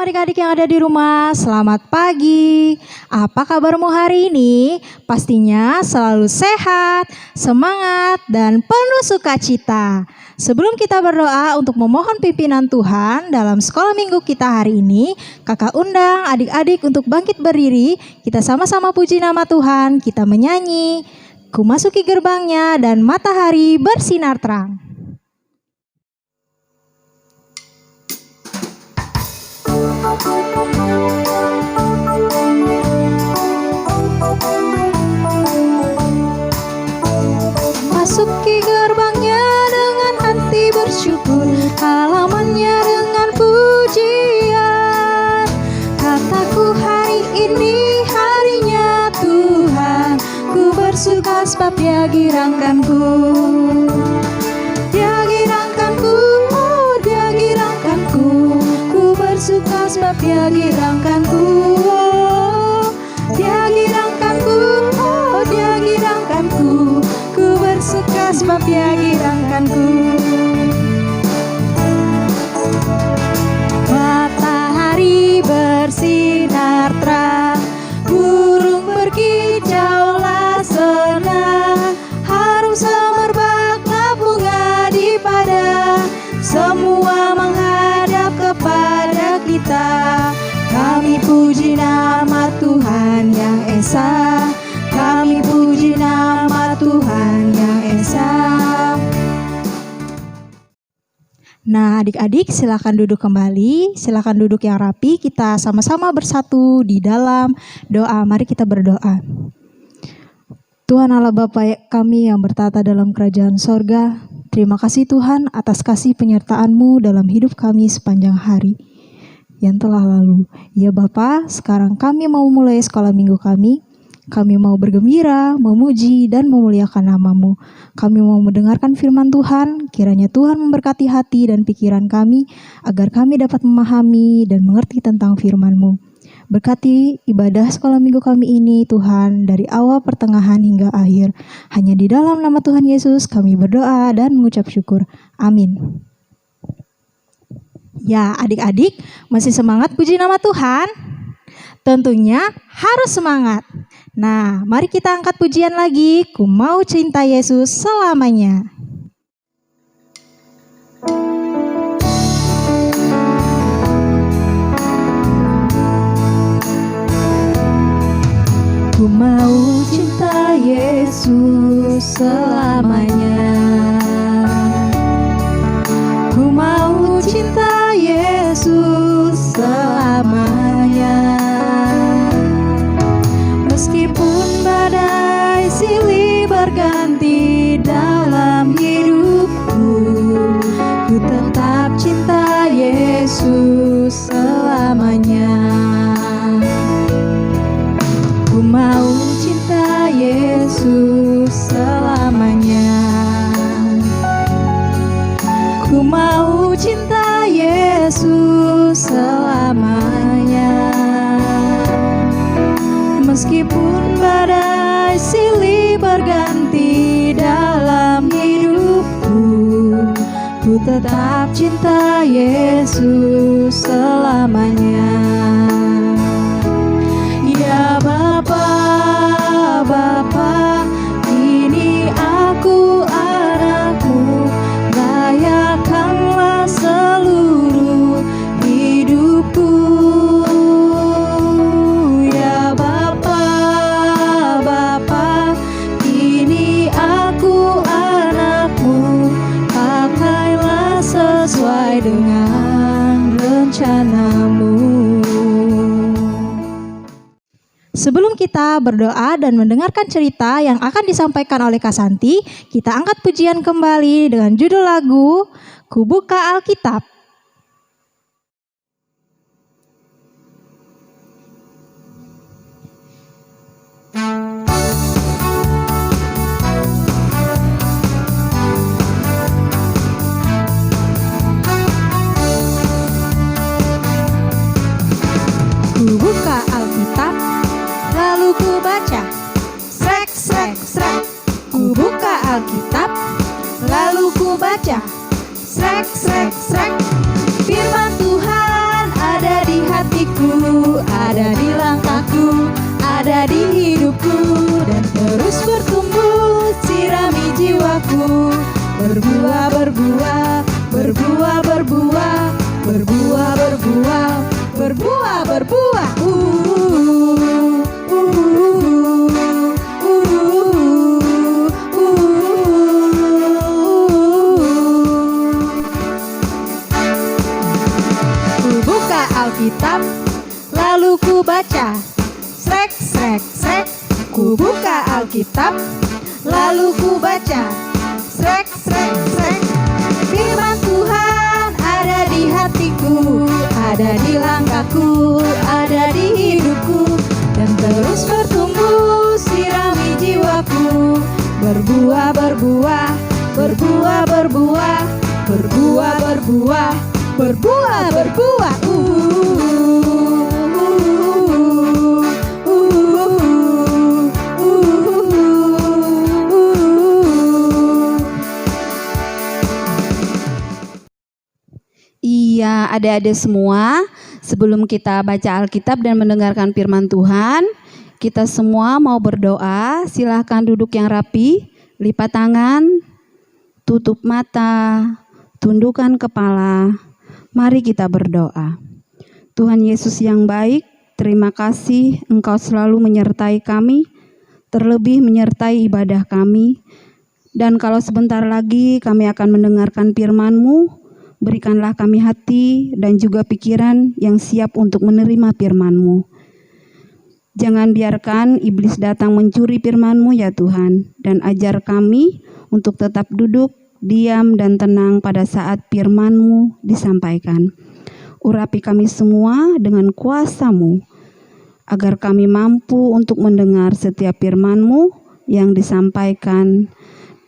Shalom adik-adik yang ada di rumah, selamat pagi. Apa kabarmu hari ini? Pastinya selalu sehat, semangat, dan penuh sukacita. Sebelum kita berdoa untuk memohon pimpinan Tuhan dalam sekolah minggu kita hari ini, kakak undang adik-adik untuk bangkit berdiri. Kita sama-sama puji nama Tuhan, kita menyanyi. Ku masuki gerbangnya dan matahari bersinar terang. Masuki gerbangnya dengan hati bersyukur, halamannya dengan pujian. Kataku hari ini harinya Tuhan, ku bersuka sebab Dia girangkanku. Dia girangkanku, oh Dia girangkanku, ku bersuka sebab Dia girangkanku. Dia girangkanku, oh Dia girangkanku, ku bersuka sebab Dia girangkanku. Matahari bersinar terang, burung berkicaulah senang, harum semerbaklah bunga di padang, semua menghadap kepada kita. Kami puji nama Tuhan yang Esa, kami puji nama Tuhan yang Esa. Nah adik-adik silakan duduk kembali, silakan duduk yang rapi, kita sama-sama bersatu di dalam doa. Mari kita berdoa. Tuhan Allah Bapa kami yang bertata dalam kerajaan sorga, terima kasih Tuhan atas kasih penyertaan-Mu dalam hidup kami sepanjang hari yang telah lalu. Ya Bapa, sekarang kami mau mulai sekolah minggu kami. Kami mau bergembira, memuji, dan memuliakan nama-Mu. Kami mau mendengarkan firman Tuhan, kiranya Tuhan memberkati hati dan pikiran kami, agar kami dapat memahami dan mengerti tentang firman-Mu. Berkati ibadah sekolah minggu kami ini Tuhan, dari awal, pertengahan, hingga akhir. Hanya di dalam nama Tuhan Yesus kami berdoa dan mengucap syukur. Amin. Ya adik-adik, masih semangat puji nama Tuhan? Tentunya harus semangat. Nah, mari kita angkat pujian lagi. Ku mau cinta Yesus selamanya. Ku mau cinta Yesus selamanya. Ku mau cinta Yesus selamanya. Meskipun badai silih berganti dalam hidupku, ku tetap cinta Yesus selamanya. Ku mau cinta Yesus selamanya. Ku mau cinta Yesus selamanya. Meskipun badai silih berganti dalam hidupku, ku tetap cinta Yesus selamanya. Ya Bapa, Bapa, ini aku anakmu, layakkanlah seluruh hidupku. Ya Bapa, Bapa, ini aku anakmu, pakailah sesuai dengan rencanamu. Sebelum kita berdoa dan mendengarkan cerita yang akan disampaikan oleh Kak Santi, kita angkat pujian kembali dengan judul lagu Ku Buka Alkitab. Ku buka Alkitab, lalu ku baca, srek, srek, srek. Ku buka Alkitab, lalu ku baca, srek, srek, srek. Firman Tuhan ada di hati. jiwaku, ada di langkahku, ada di hidupku, dan terus bertumbuh. Sirami jiwaku, berbuah, berbuah, berbuah, berbuah, berbuah, berbuah, berbuah, berbuah. Ku buka Alkitab, lalu ku baca. Srek, srek, srek. Ku buka Alkitab, lalu ku baca. Srek, srek, srek. Firman Tuhan ada di hatiku, ada di langkahku, ada di hidupku, dan terus bertumbuh. Sirami jiwaku, berbuah, berbuah, berbuah, berbuah, berbuah, berbuah, berbuah, berbuah. Iya, adik-adik semua, sebelum kita baca Alkitab dan mendengarkan firman Tuhan, kita semua mau berdoa. Silahkan duduk yang rapi, lipat tangan, tutup mata, tundukkan kepala. Mari kita berdoa. Tuhan Yesus yang baik, terima kasih Engkau selalu menyertai kami, terlebih menyertai ibadah kami. Dan kalau sebentar lagi kami akan mendengarkan firman-Mu, berikanlah kami hati dan juga pikiran yang siap untuk menerima firman-Mu. Jangan biarkan iblis datang mencuri firman-Mu ya Tuhan, dan ajar kami untuk tetap duduk, diam dan tenang pada saat firman-Mu disampaikan. Urapi kami semua dengan kuasa-Mu, agar kami mampu untuk mendengar setiap firman-Mu yang disampaikan.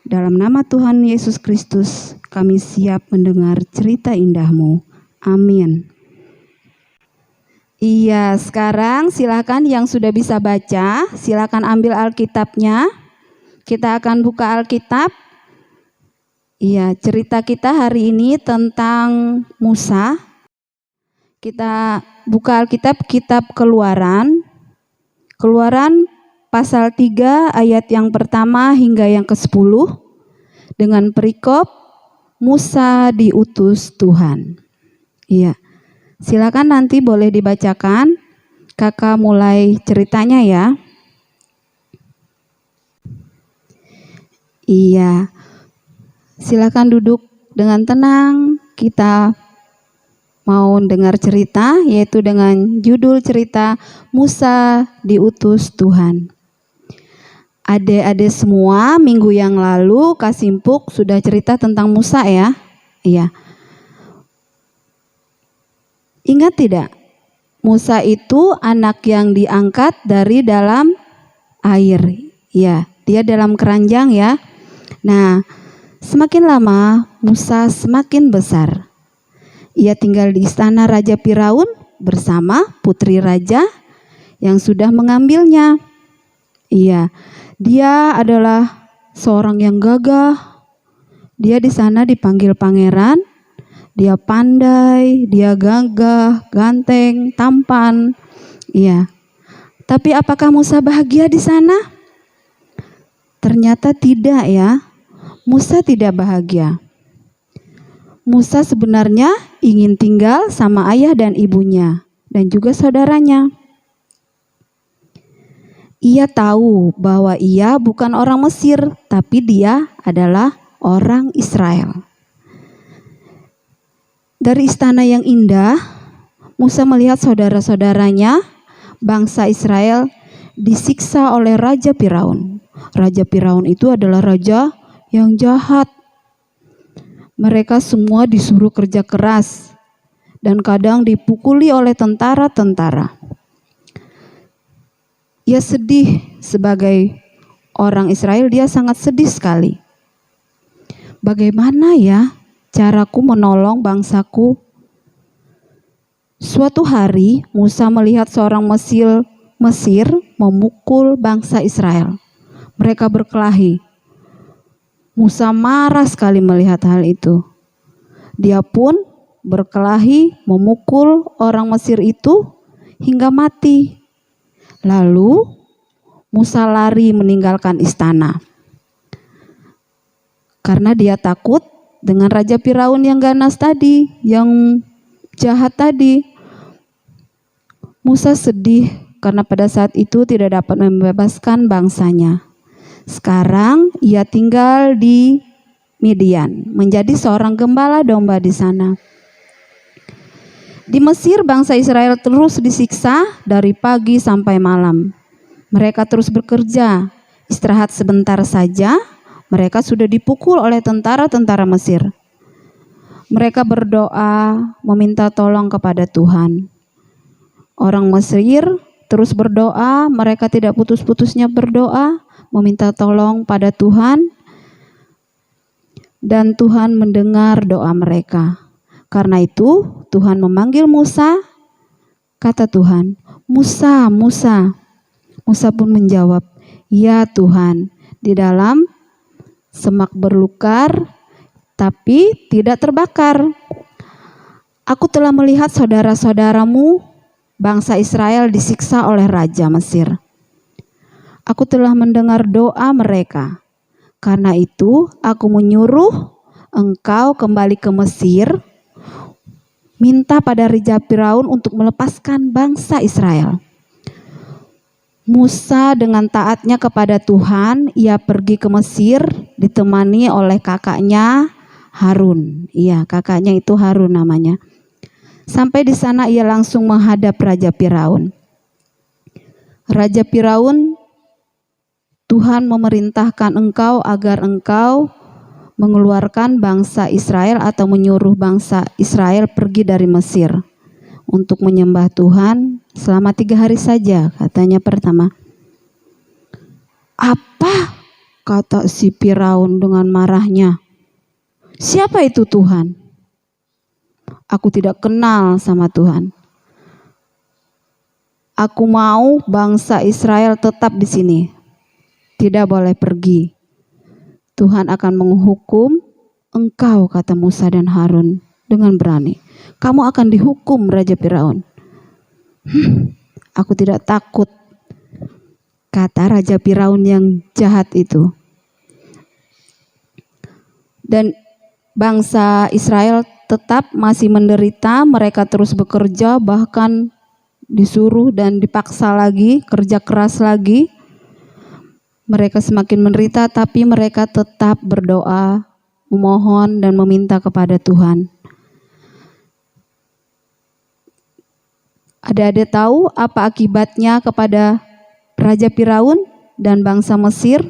Dalam nama Tuhan Yesus Kristus, kami siap mendengar cerita indah-Mu. Amin. Iya, sekarang silakan yang sudah bisa baca, silakan ambil Alkitabnya. Kita akan buka Alkitab. Iya, cerita kita hari ini tentang Musa. Kita buka Alkitab, kitab Keluaran. Keluaran pasal 3 ayat yang pertama hingga yang ke-10 dengan perikop Musa diutus Tuhan. Iya. Silakan nanti boleh dibacakan. Kakak mulai ceritanya ya. Iya. Silakan duduk dengan tenang. Kita mau dengar cerita, yaitu dengan judul cerita Musa diutus Tuhan. Adik-adik semua, minggu yang lalu Kak Simpuk sudah cerita tentang Musa ya. Iya. Ingat tidak? Musa itu anak yang diangkat dari dalam air. Ya, dia dalam keranjang ya. Nah, semakin lama Musa semakin besar. Ia tinggal di istana Raja Firaun bersama putri raja yang sudah mengambilnya. Iya, dia adalah seorang yang gagah. Dia di sana dipanggil pangeran. Dia pandai, dia gagah, ganteng, tampan. Iya. Tapi apakah Musa bahagia di sana? Ternyata tidak ya. Musa tidak bahagia. Musa sebenarnya ingin tinggal sama ayah dan ibunya dan juga saudaranya. Ia tahu bahwa ia bukan orang Mesir, tapi dia adalah orang Israel. Dari istana yang indah, Musa melihat saudara-saudaranya, bangsa Israel, disiksa oleh Raja Firaun. Raja Firaun itu adalah raja yang jahat. Mereka semua disuruh kerja keras dan kadang dipukuli oleh tentara-tentara. Ia sedih sebagai orang Israel, dia sangat sedih sekali. Bagaimana ya caraku menolong bangsaku? Suatu hari Musa melihat seorang Mesir memukul bangsa Israel. Mereka berkelahi. Musa marah sekali melihat hal itu. Dia pun berkelahi memukul orang Mesir itu hingga mati. Lalu Musa lari meninggalkan istana karena dia takut dengan Raja Firaun yang ganas tadi, yang jahat tadi. Musa sedih karena pada saat itu tidak dapat membebaskan bangsanya. Sekarang ia tinggal di Midian, menjadi seorang gembala domba di sana. Di Mesir, bangsa Israel terus disiksa dari pagi sampai malam. Mereka terus bekerja, istirahat sebentar saja, mereka sudah dipukul oleh tentara-tentara Mesir. Mereka berdoa, meminta tolong kepada Tuhan. Orang Mesir terus berdoa, mereka tidak putus-putusnya berdoa, meminta tolong pada Tuhan. Dan Tuhan mendengar doa mereka. Karena itu Tuhan memanggil Musa. Kata Tuhan, "Musa, Musa." Musa pun menjawab, "Ya Tuhan." Di dalam semak berlukar, tapi tidak terbakar. "Aku telah melihat saudara-saudaramu, bangsa Israel disiksa oleh Raja Mesir. Aku telah mendengar doa mereka. Karena itu aku menyuruh engkau kembali ke Mesir, minta pada Raja Firaun untuk melepaskan bangsa Israel." Musa dengan taatnya kepada Tuhan, ia pergi ke Mesir ditemani oleh kakaknya Harun. Iya, kakaknya itu Harun namanya. Sampai di sana ia langsung menghadap Raja Firaun. "Raja Firaun, Tuhan memerintahkan engkau agar engkau mengeluarkan bangsa Israel atau menyuruh bangsa Israel pergi dari Mesir untuk menyembah Tuhan selama 3 hari saja," katanya pertama. "Apa?" kata si Firaun dengan marahnya. "Siapa itu Tuhan? Aku tidak kenal sama Tuhan. Aku mau bangsa Israel tetap di sini, tidak boleh pergi. Tuhan akan menghukum engkau," kata Musa dan Harun dengan berani. "Kamu akan dihukum Raja Firaun." "Aku tidak takut," kata Raja Firaun yang jahat itu. Dan bangsa Israel tetap masih menderita, mereka terus bekerja, bahkan disuruh dan dipaksa lagi, kerja keras lagi. Mereka semakin menderita, tapi mereka tetap berdoa, memohon dan meminta kepada Tuhan. Adik-adik tahu apa akibatnya kepada Raja Firaun dan bangsa Mesir?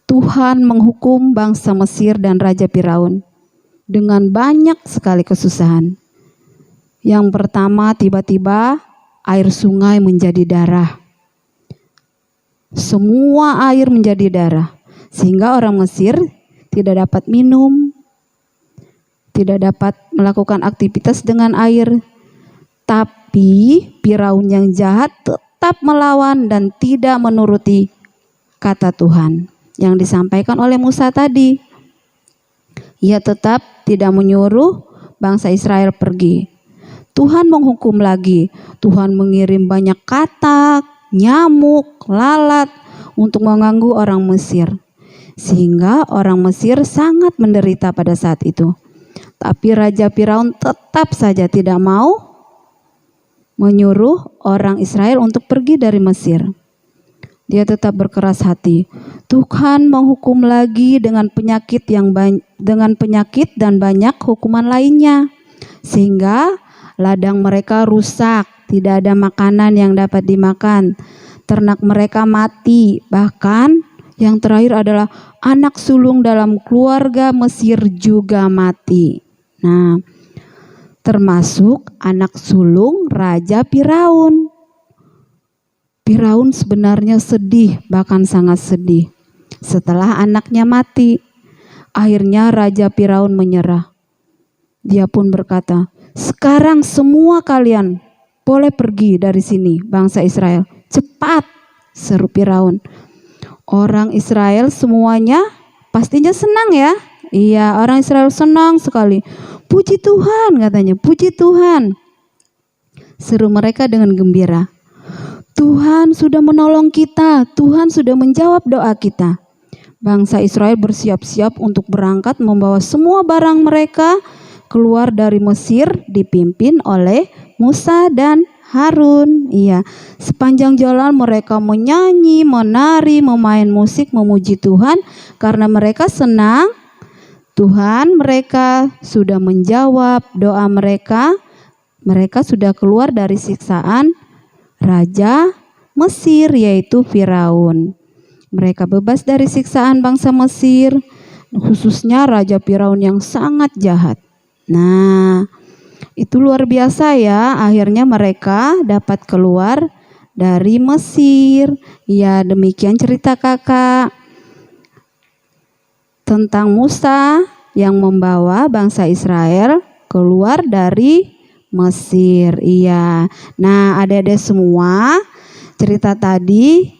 Tuhan menghukum bangsa Mesir dan Raja Firaun dengan banyak sekali kesusahan. Yang pertama, tiba-tiba air sungai menjadi darah. Semua air menjadi darah, sehingga orang Mesir tidak dapat minum, tidak dapat melakukan aktivitas dengan air. Tapi Firaun yang jahat tetap melawan dan tidak menuruti kata Tuhan yang disampaikan oleh Musa tadi. Ia tetap tidak menyuruh bangsa Israel pergi. Tuhan menghukum lagi. Tuhan mengirim banyak katak, nyamuk, lalat untuk mengganggu orang Mesir. Sehingga orang Mesir sangat menderita pada saat itu. Tapi Raja Firaun tetap saja tidak mau menyuruh orang Israel untuk pergi dari Mesir. Dia tetap berkeras hati. Tuhan menghukum lagi dengan penyakit dan banyak hukuman lainnya, sehingga ladang mereka rusak, tidak ada makanan yang dapat dimakan, ternak mereka mati, bahkan yang terakhir adalah anak sulung dalam keluarga Mesir juga mati. Nah, termasuk anak sulung Raja Firaun. Firaun sebenarnya sedih, bahkan sangat sedih. Setelah anaknya mati, akhirnya Raja Firaun menyerah. Dia pun berkata, "Sekarang semua kalian boleh pergi dari sini, bangsa Israel. Cepat," seru Firaun. Orang Israel semuanya pastinya senang ya. Iya, orang Israel senang sekali. "Puji Tuhan," katanya, "puji Tuhan." Seru mereka dengan gembira. Tuhan sudah menolong kita, Tuhan sudah menjawab doa kita. Bangsa Israel bersiap-siap untuk berangkat membawa semua barang mereka keluar dari Mesir dipimpin oleh Musa dan Harun. Iya, sepanjang jalan mereka menyanyi, menari, memain musik, memuji Tuhan karena mereka senang. Tuhan mereka sudah menjawab doa mereka. Mereka sudah keluar dari siksaan Raja Mesir yaitu Firaun. Mereka bebas dari siksaan bangsa Mesir, khususnya Raja Firaun yang sangat jahat. Nah, itu luar biasa ya. Akhirnya mereka dapat keluar dari Mesir. Ya, demikian cerita kakak tentang Musa yang membawa bangsa Israel keluar dari Mesir. Iya. Nah, adik-adik semua, cerita tadi,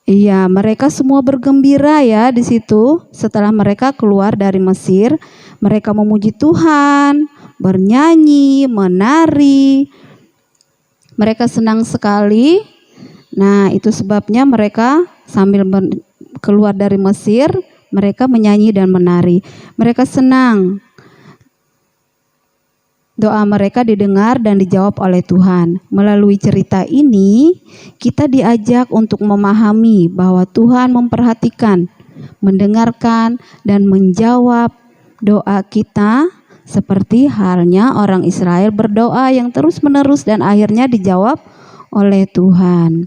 iya, mereka semua bergembira ya di situ. Setelah mereka keluar dari Mesir, mereka memuji Tuhan, bernyanyi, menari. Mereka senang sekali. Nah, itu sebabnya mereka sambil keluar dari Mesir, mereka menyanyi dan menari. Mereka senang. Doa mereka didengar dan dijawab oleh Tuhan. Melalui cerita ini, kita diajak untuk memahami bahwa Tuhan memperhatikan, mendengarkan, dan menjawab doa kita seperti halnya orang Israel berdoa yang terus-menerus dan akhirnya dijawab oleh Tuhan.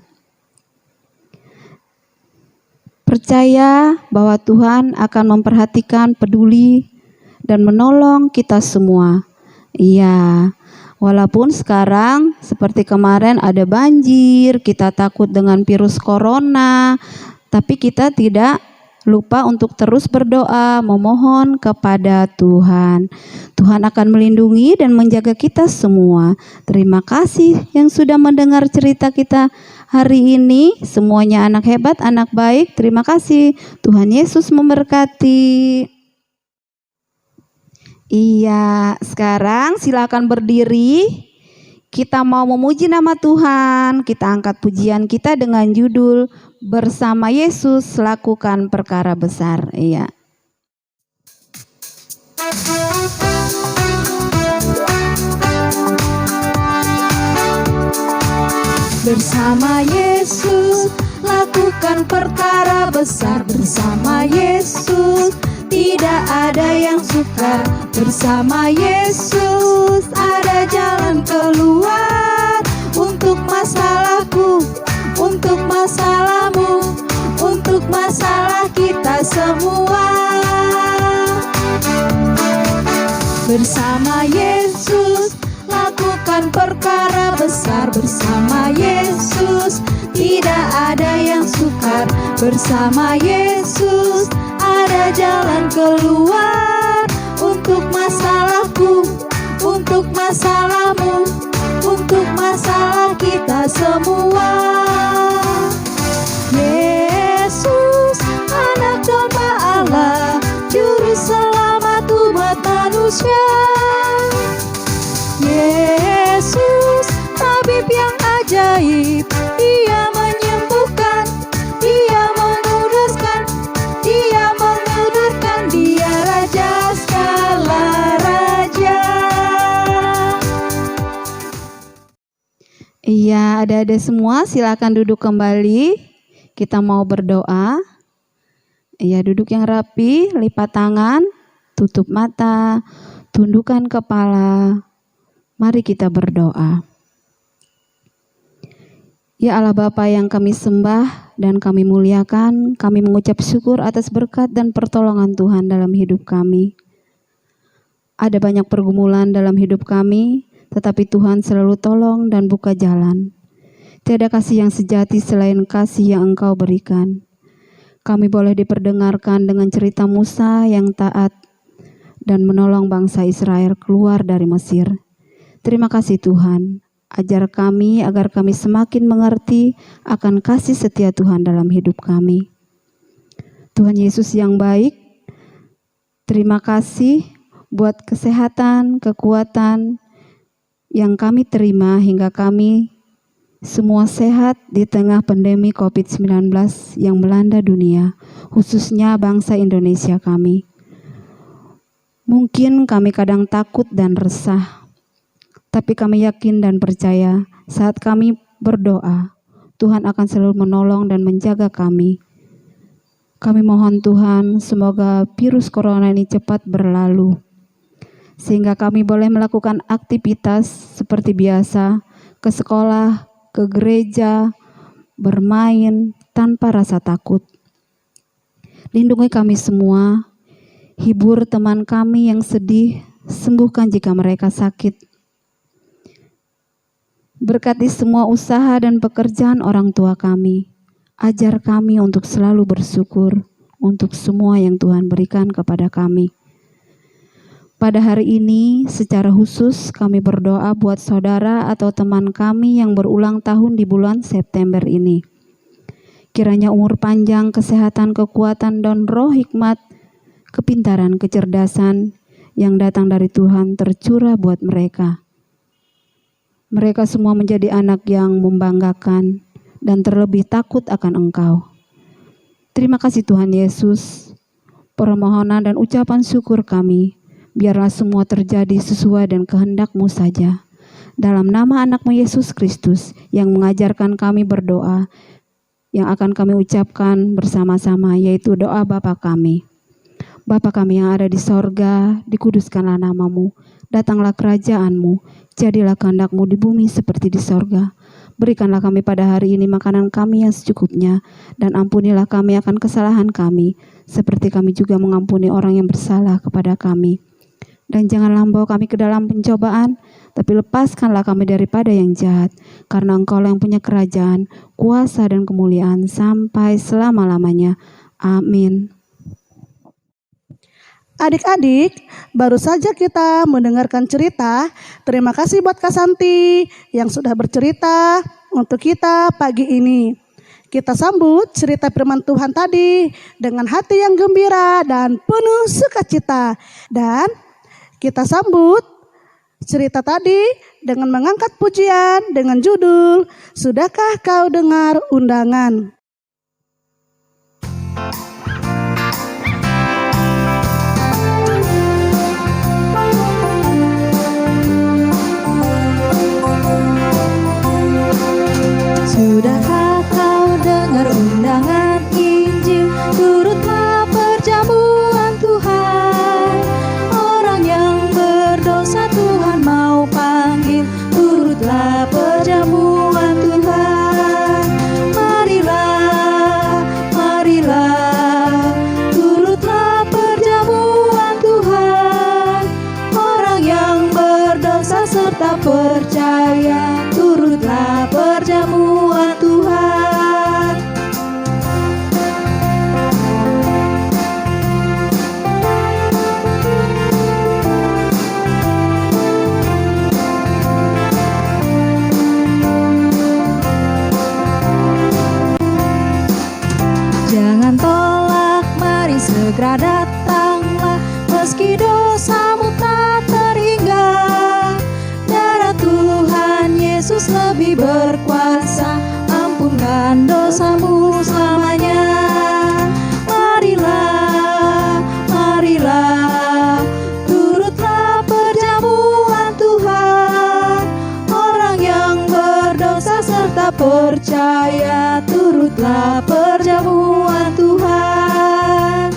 Percaya bahwa Tuhan akan memperhatikan, peduli, dan menolong kita semua. Iya, walaupun sekarang seperti kemarin ada banjir, kita takut dengan virus corona, tapi kita tidak lupa untuk terus berdoa, memohon kepada Tuhan. Tuhan akan melindungi dan menjaga kita semua. Terima kasih yang sudah mendengar cerita kita hari ini. Semuanya anak hebat, anak baik. Terima kasih. Tuhan Yesus memberkati. Iya, sekarang silakan berdiri. Kita mau memuji nama Tuhan. Kita angkat pujian kita dengan judul Bersama Yesus Lakukan Perkara Besar. Iya. Bersama Yesus lakukan perkara besar. Bersama Yesus tidak ada yang sukar. Bersama Yesus ada jalan keluar. Untuk masalahku, untuk masalahmu, untuk masalah kita semua. Bersama Yesus lakukan perkara besar. Bersama Yesus tidak ada yang sukar. Bersama Yesus ada jalan keluar. Untuk masalahku, untuk masalahmu, untuk masalah kita semua. Yesus, anak domba Allah, juru selamat umat manusia. Yesus, tabib yang ajaib, Dia menyembuhkan, Dia menguduskan, Dia mengudurkan, Dia Raja segala raja. Iya, adik-adik semua silakan duduk kembali. Kita mau berdoa. Iya, duduk yang rapi, lipat tangan, tutup mata, tundukkan kepala. Mari kita berdoa. Ya Allah Bapa yang kami sembah dan kami muliakan, kami mengucap syukur atas berkat dan pertolongan Tuhan dalam hidup kami. Ada banyak pergumulan dalam hidup kami, tetapi Tuhan selalu tolong dan buka jalan. Tiada kasih yang sejati selain kasih yang Engkau berikan. Kami boleh diperdengarkan dengan cerita Musa yang taat dan menolong bangsa Israel keluar dari Mesir. Terima kasih Tuhan. Ajar kami agar kami semakin mengerti akan kasih setia Tuhan dalam hidup kami. Tuhan Yesus yang baik, terima kasih buat kesehatan, kekuatan yang kami terima hingga kami semua sehat di tengah pandemi COVID-19 yang melanda dunia, khususnya bangsa Indonesia kami. Mungkin kami kadang takut dan resah, tapi kami yakin dan percaya saat kami berdoa, Tuhan akan selalu menolong dan menjaga kami. Kami mohon Tuhan, semoga virus corona ini cepat berlalu, sehingga kami boleh melakukan aktivitas seperti biasa, ke sekolah, ke gereja, bermain tanpa rasa takut. Lindungi kami semua, hibur teman kami yang sedih, sembuhkan jika mereka sakit. Berkati semua usaha dan pekerjaan orang tua kami. Ajar kami untuk selalu bersyukur untuk semua yang Tuhan berikan kepada kami. Pada hari ini, secara khusus kami berdoa buat saudara atau teman kami yang berulang tahun di bulan September ini. Kiranya umur panjang, kesehatan, kekuatan, dan roh hikmat, kepintaran, kecerdasan yang datang dari Tuhan tercurah buat mereka. Mereka semua menjadi anak yang membanggakan dan terlebih takut akan Engkau. Terima kasih Tuhan Yesus. Permohonan dan ucapan syukur kami, biarlah semua terjadi sesuai dan kehendak-Mu saja. Dalam nama anak-Mu Yesus Kristus yang mengajarkan kami berdoa, yang akan kami ucapkan bersama-sama, yaitu doa Bapa kami. Bapa kami yang ada di sorga, dikuduskanlah nama-Mu, datanglah kerajaan-Mu, jadilah kehendak-Mu di bumi seperti di sorga. Berikanlah kami pada hari ini makanan kami yang secukupnya, dan ampunilah kami akan kesalahan kami, seperti kami juga mengampuni orang yang bersalah kepada kami. Dan janganlah membawa kami ke dalam pencobaan, tapi lepaskanlah kami daripada yang jahat, karena Engkau yang punya kerajaan, kuasa dan kemuliaan sampai selama-lamanya. Amin. Adik-adik, baru saja kita mendengarkan cerita. Terima kasih buat Kak Santi yang sudah bercerita untuk kita pagi ini. Kita sambut cerita firman Tuhan tadi dengan hati yang gembira dan penuh sukacita. Dan kita sambut cerita tadi dengan mengangkat pujian dengan judul Sudahkah Kau Dengar Undangan? Sudahkah kau dengar undangan Injil, turutlah perjamuan Tuhan. Orang yang berdosa Tuhan mau panggil, turutlah perjamuan Tuhan. Marilah, marilah, turutlah perjamuan Tuhan. Orang yang berdosa serta percaya, turutlah perjamuan Tuhan. Jangan tolak, mari segera datanglah, meski dosamu tak terhingga. Darah Tuhan Yesus lebih berkuasa, ampunkan dosamu selamanya. Marilah, marilah, turutlah perjamuan Tuhan. Orang yang berdosa serta percaya, turutlah perjamuan Tuhan.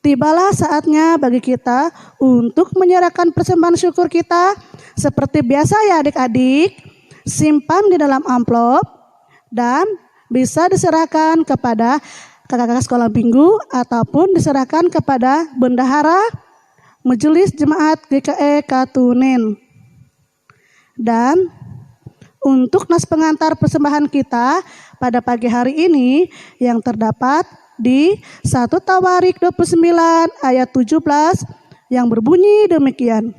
Tibalah saatnya bagi kita untuk menyerahkan persembahan syukur kita. Seperti biasa ya adik-adik, simpan di dalam amplop dan bisa diserahkan kepada kakak-kakak sekolah minggu ataupun diserahkan kepada bendahara Majelis Jemaat GKE Katunin. Dan untuk nas pengantar persembahan kita pada pagi hari ini yang terdapat di 1 Tawarik 29 ayat 17 yang berbunyi demikian.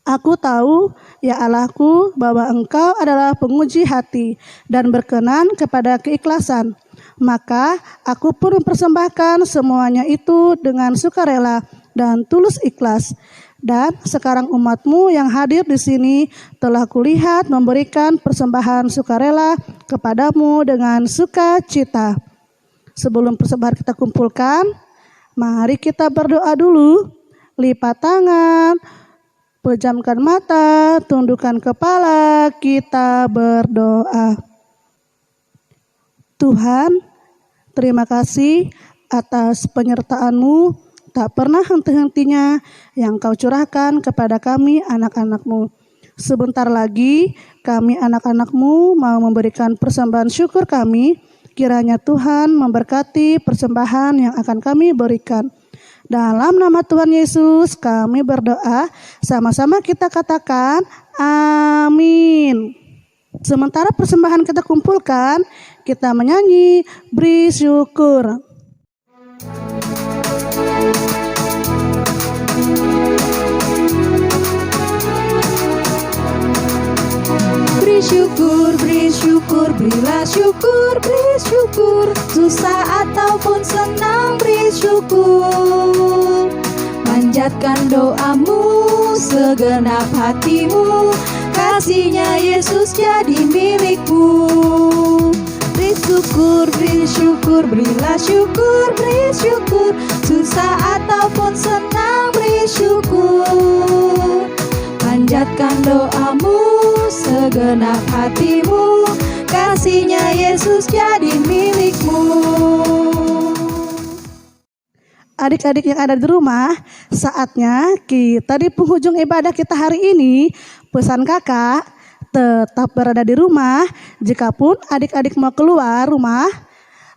Aku tahu, ya Allahku, bahwa Engkau adalah penguji hati dan berkenan kepada keikhlasan. Maka aku pun mempersembahkan semuanya itu dengan sukarela dan tulus ikhlas. Dan sekarang umat-Mu yang hadir di sini telah kulihat memberikan persembahan sukarela kepadamu dengan sukacita. Sebelum persembahan kita kumpulkan, mari kita berdoa dulu. Lipat tangan, pejamkan mata, tundukkan kepala, kita berdoa. Tuhan, terima kasih atas penyertaan-Mu tak pernah henti-hentinya yang Kau curahkan kepada kami anak-anak-Mu. Sebentar lagi kami anak-anak-Mu mau memberikan persembahan syukur kami. Kiranya Tuhan memberkati persembahan yang akan kami berikan. Dalam nama Tuhan Yesus kami berdoa, sama-sama kita katakan amin. Sementara persembahan kita kumpulkan, kita menyanyi beri syukur. Beri syukur, berilah syukur, beri syukur. Susah ataupun senang, beri syukur. Panjatkan doamu, segenap hatimu. Kasih-Nya Yesus jadi milikmu. Beri syukur, berilah syukur, beri syukur. Susah ataupun senang, beri syukur. Panjatkan doamu, segenap hatimu. Kasih-Nya Yesus jadi milikmu. Adik-adik yang ada di rumah, saatnya kita di penghujung ibadah kita hari ini. Pesan kakak, tetap berada di rumah. Jikapun adik-adik mau keluar rumah,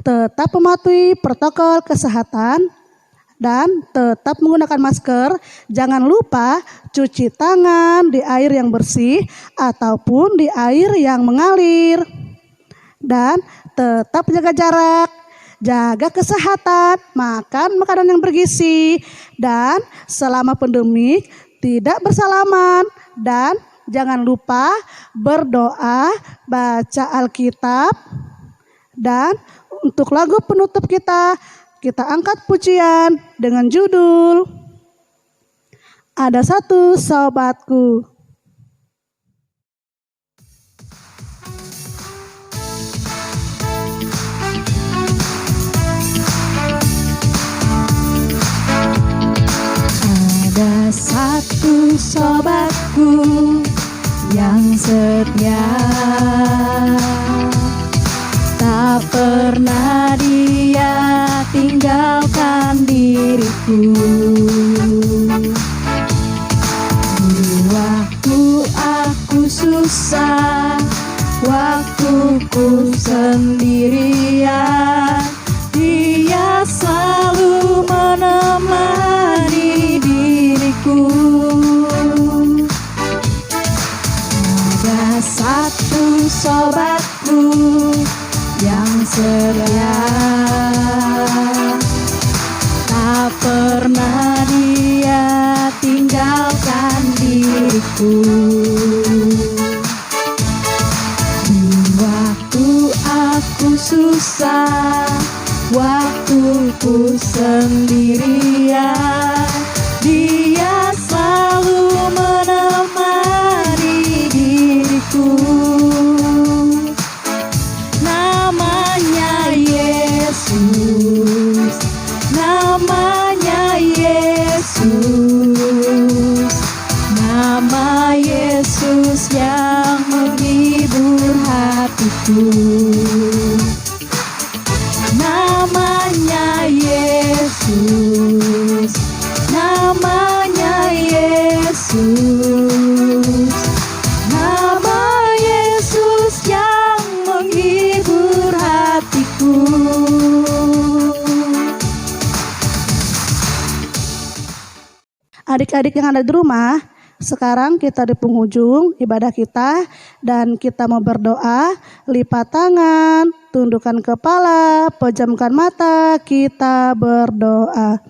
tetap mematuhi protokol kesehatan dan tetap menggunakan masker. Jangan lupa cuci tangan di air yang bersih ataupun di air yang mengalir. Dan tetap jaga jarak, jaga kesehatan, makan makanan yang bergizi. Dan selama pandemik tidak bersalaman. Dan jangan lupa berdoa, baca Alkitab. Dan untuk lagu penutup kita angkat pujian dengan judul Ada Satu Sobatku. Ada satu sobatku yang setia, tak pernah dia tinggalkan diriku. Di waktu aku susah, waktuku sendirian, dia selalu menemani diriku. Ada satu sobatku yang setia, tak pernah dia tinggalkan diriku. Di waktu aku susah, waktuku sendirian, dia selalu menemani diriku. Namanya Yesus, namanya Yesus, nama Yesus yang menghibur hatiku. Namanya Yesus, namanya Yesus, nama Yesus yang menghibur hatiku. Adik-adik yang ada di rumah, sekarang kita di penghujung ibadah kita dan kita mau berdoa. Lipat tangan, tundukkan kepala, pejamkan mata, kita berdoa.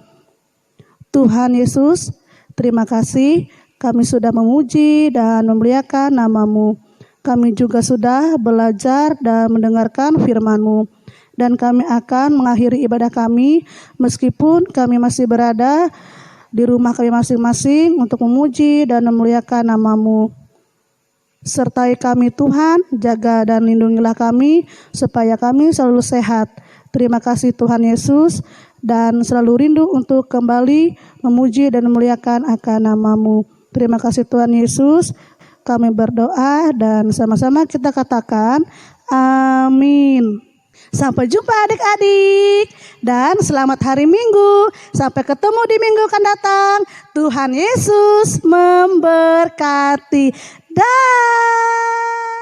Tuhan Yesus, terima kasih kami sudah memuji dan memuliakan nama-Mu. Kami juga sudah belajar dan mendengarkan firman-Mu. Dan kami akan mengakhiri ibadah kami meskipun kami masih berada di rumah kami masing-masing untuk memuji dan memuliakan nama-Mu. Sertai kami Tuhan, jaga dan lindungilah kami supaya kami selalu sehat. Terima kasih Tuhan Yesus, dan selalu rindu untuk kembali memuji dan memuliakan akan nama-Mu. Terima kasih Tuhan Yesus, kami berdoa dan sama-sama kita katakan amin. Sampai jumpa adik-adik, dan selamat hari Minggu. Sampai ketemu di minggu akan datang. Tuhan Yesus memberkati. Dah.